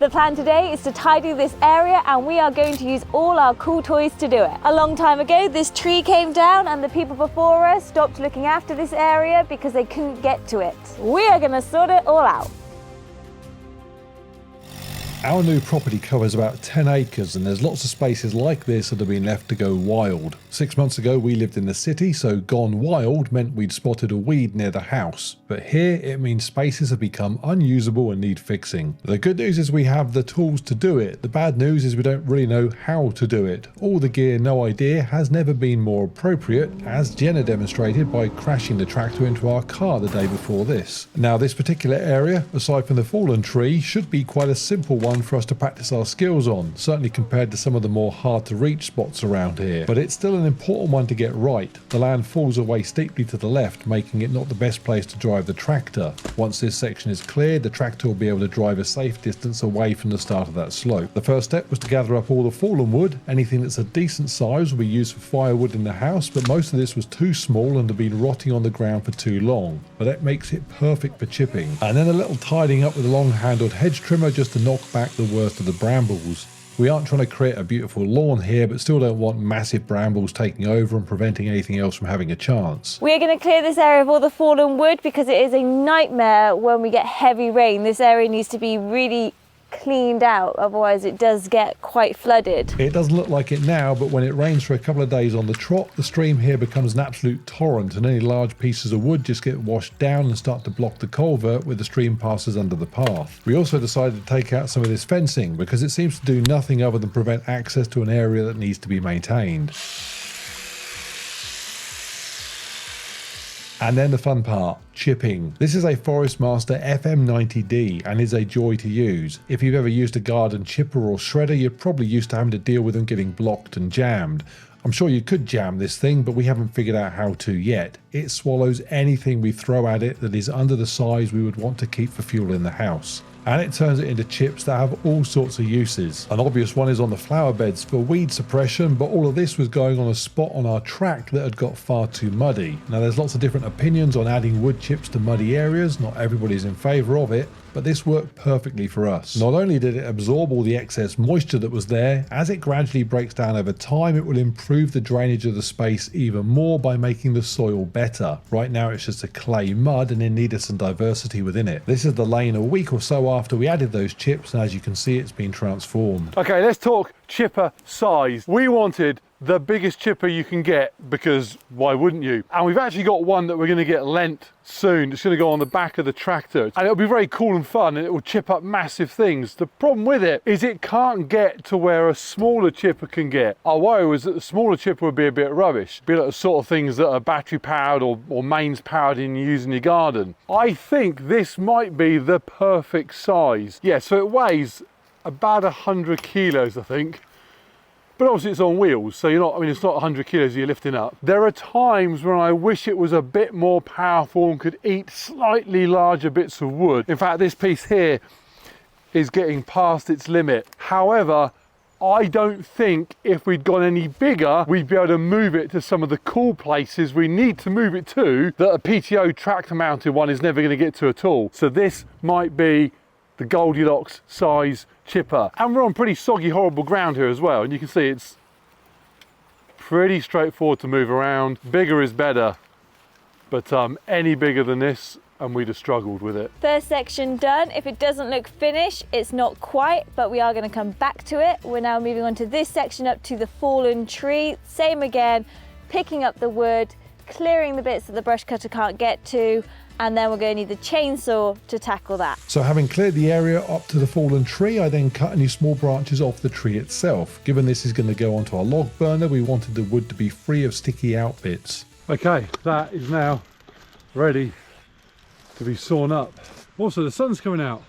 The plan today is to tidy this area, and we are going to use all our cool toys to do it. A long time ago, this tree came down and the people before us stopped looking after this area because they couldn't get to it. We are going to sort it all out. Our new property covers about 10 acres and there's lots of spaces like this that have been left to go wild. 6 months ago we lived in the city, so gone wild meant we'd spotted a weed near the house. But here it means spaces have become unusable and need fixing. The good news is we have the tools to do it. The bad news is we don't really know how to do it. All the gear, no idea, has never been more appropriate, as Jenna demonstrated by crashing the tractor into our car the day before this. Now this particular area, aside from the fallen tree, should be quite a simple one for us to practice our skills on, certainly compared to some of the more hard to reach spots around here. But it's still an important one to get right. The land falls away steeply to the left, making it not the best place to drive the tractor. Once this section is cleared, the tractor will be able to drive a safe distance away from the start of that slope. The first step was to gather up all the fallen wood. Anything that's a decent size will be used for firewood in the house, but most of this was too small and had been rotting on the ground for too long. But that makes it perfect for chipping. And then a little tidying up with a long-handled hedge trimmer just to knock back the worst of the brambles. We aren't trying to create a beautiful lawn here, but still don't want massive brambles taking over and preventing anything else from having a chance. We are going to clear this area of all the fallen wood because it is a nightmare when we get heavy rain. This area needs to be really cleaned out, otherwise it does get quite flooded. It doesn't look like it now, but when it rains for a couple of days on the trot, the stream here becomes an absolute torrent and any large pieces of wood just get washed down and start to block the culvert where the stream passes under the path. We also decided to take out some of this fencing because it seems to do nothing other than prevent access to an area that needs to be maintained. And then the fun part, chipping. This is a Forest Master FM90D and is a joy to use. If you've ever used a garden chipper or shredder, you're probably used to having to deal with them getting blocked and jammed. I'm sure you could jam this thing, but we haven't figured out how to yet. It swallows anything we throw at it that is under the size we would want to keep for fuel in the house. And it turns it into chips that have all sorts of uses. An obvious one is on the flower beds for weed suppression, but all of this was going on a spot on our track that had got far too muddy. Now there's lots of different opinions on adding wood chips to muddy areas, not everybody's in favour of it, but this worked perfectly for us. Not only did it absorb all the excess moisture that was there, as it gradually breaks down over time, it will improve the drainage of the space even more by making the soil better. Right now it's just a clay mud and it needed some diversity within it. This is the lane a week or so after we added those chips, and as you can see, it's been transformed. Okay, let's talk chipper size. We wanted the biggest chipper you can get because why wouldn't you? And we've actually got one that we're going to get lent soon. It's going to go on the back of the tractor and it'll be very cool and fun and it will chip up massive things. The problem with it is it can't get to where a smaller chipper can get. Our worry was that the smaller chipper would be a bit rubbish, be like the sort of things that are battery powered or mains powered and you use in your garden. I think this might be the perfect size. Yeah, so it weighs about 100 kilos, I think. But obviously it's on wheels, so it's not 100 kilos you're lifting up. There are times when I wish it was a bit more powerful and could eat slightly larger bits of wood. In fact, this piece here is getting past its limit. However, I don't think if we'd gone any bigger, we'd be able to move it to some of the cool places we need to move it to that a PTO tractor mounted one is never going to get to at all. So this might be the Goldilocks size chipper. And we're on pretty soggy, horrible ground here as well. And you can see it's pretty straightforward to move around. Bigger is better, but any bigger than this and we'd have struggled with it. First section done. If it doesn't look finished, it's not quite, but we are going to come back to it. We're now moving on to this section up to the fallen tree. Same again, picking up the wood, clearing the bits that the brush cutter can't get to, and then we're going to need the chainsaw to tackle that. So having cleared the area up to the fallen tree, I then cut any small branches off the tree itself. Given this is going to go onto our log burner, we wanted the wood to be free of sticky out bits. Okay, that is now ready to be sawn up. Also, the sun's coming out.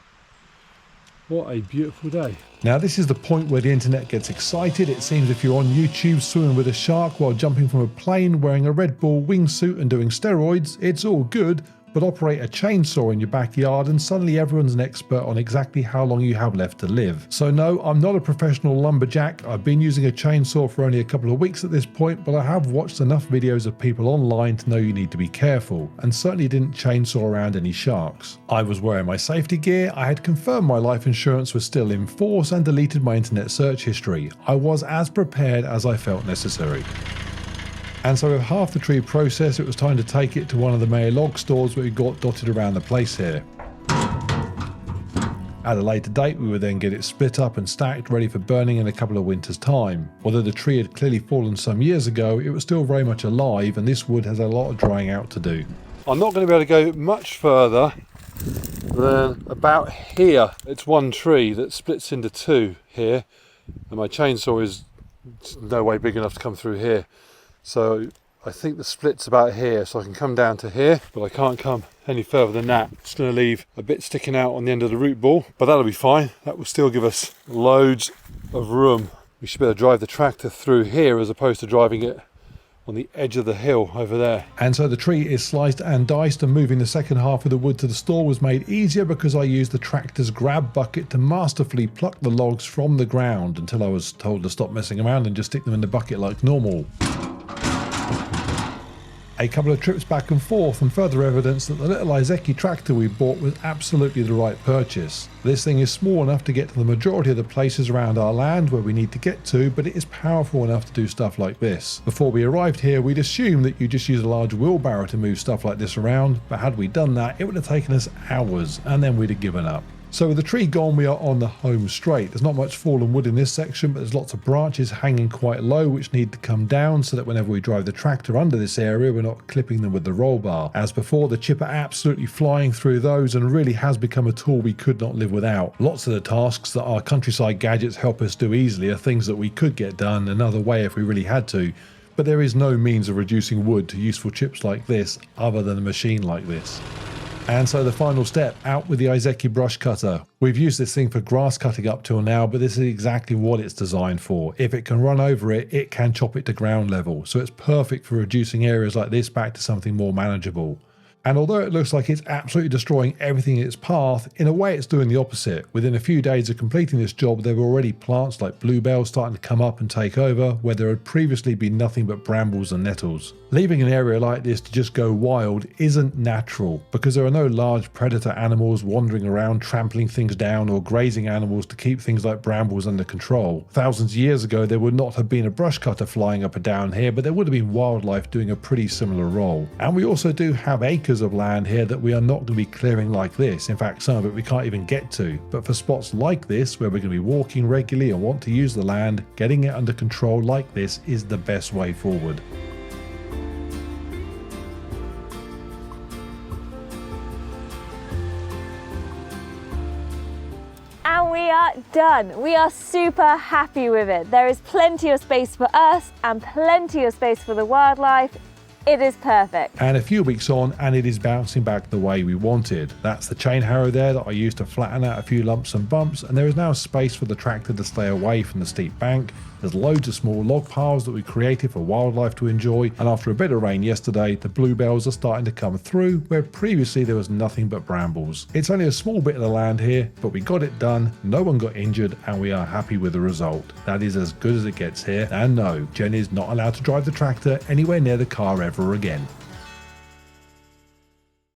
What a beautiful day. Now this is the point where the internet gets excited. It seems if you're on YouTube swimming with a shark while jumping from a plane wearing a Red Bull wingsuit and doing steroids, it's all good. but operate a chainsaw in your backyard and suddenly everyone's an expert on exactly how long you have left to live. So no, I'm not a professional lumberjack. I've been using a chainsaw for only a couple of weeks at this point, but I have watched enough videos of people online to know you need to be careful, and certainly didn't chainsaw around any sharks. I was wearing my safety gear, I had confirmed my life insurance was still in force and deleted my internet search history. I was as prepared as I felt necessary. And so with half the tree processed, it was time to take it to one of the Mayor log stores that we got dotted around the place here. At a later date, we would then get it split up and stacked, ready for burning in a couple of winters' time. Although the tree had clearly fallen some years ago, it was still very much alive, and this wood has a lot of drying out to do. I'm not going to be able to go much further than about here. It's one tree that splits into two here, and my chainsaw is no way big enough to come through here. So I think the split's about here, so I can come down to here, but I can't come any further than that. It's going to leave a bit sticking out on the end of the root ball, but that'll be fine. That will still give us loads of room. We should be able to drive the tractor through here as opposed to driving it on the edge of the hill over there. And so the tree is sliced and diced, and moving the second half of the wood to the store was made easier because I used the tractor's grab bucket to masterfully pluck the logs from the ground until I was told to stop messing around and just stick them in the bucket like normal. A couple of trips back and forth and further evidence that the little Izeki tractor we bought was absolutely the right purchase. This thing is small enough to get to the majority of the places around our land where we need to get to, but it is powerful enough to do stuff like this. Before we arrived here, we'd assumed that you just use a large wheelbarrow to move stuff like this around, but had we done that, it would have taken us hours, and then we'd have given up. So with the tree gone, we are on the home straight. There's not much fallen wood in this section, but there's lots of branches hanging quite low which need to come down so that whenever we drive the tractor under this area, we're not clipping them with the roll bar. As before, the chipper absolutely flying through those and really has become a tool we could not live without. Lots of the tasks that our countryside gadgets help us do easily are things that we could get done another way if we really had to. But there is no means of reducing wood to useful chips like this other than a machine like this. And so the final step, out with the Izeki brush cutter. We've used this thing for grass cutting up till now, but this is exactly what it's designed for. If it can run over it, it can chop it to ground level. So it's perfect for reducing areas like this back to something more manageable. And although it looks like it's absolutely destroying everything in its path, in a way it's doing the opposite. Within a few days of completing this job, there were already plants like bluebells starting to come up and take over, where there had previously been nothing but brambles and nettles. Leaving an area like this to just go wild isn't natural, because there are no large predator animals wandering around trampling things down or grazing animals to keep things like brambles under control. Thousands of years ago, there would not have been a brush cutter flying up and down here, but there would have been wildlife doing a pretty similar role. And we also do have acres of land here that we are not going to be clearing like this. In fact, some of it we can't even get to. But for spots like this, where we're going to be walking regularly and want to use the land, getting it under control like this is the best way forward. And we are done. We are super happy with it. There is plenty of space for us and plenty of space for the wildlife. It is perfect. And a few weeks on, and it is bouncing back the way we wanted. That's the chain harrow there that I used to flatten out a few lumps and bumps, and there is now space for the tractor to stay away from the steep bank. There's loads of small log piles that we created for wildlife to enjoy, and after a bit of rain yesterday, the bluebells are starting to come through where previously there was nothing but brambles. It's only a small bit of the land here, but we got it done, no one got injured, and we are happy with the result. That is as good as it gets here, and no, Jen is not allowed to drive the tractor anywhere near the car ever again.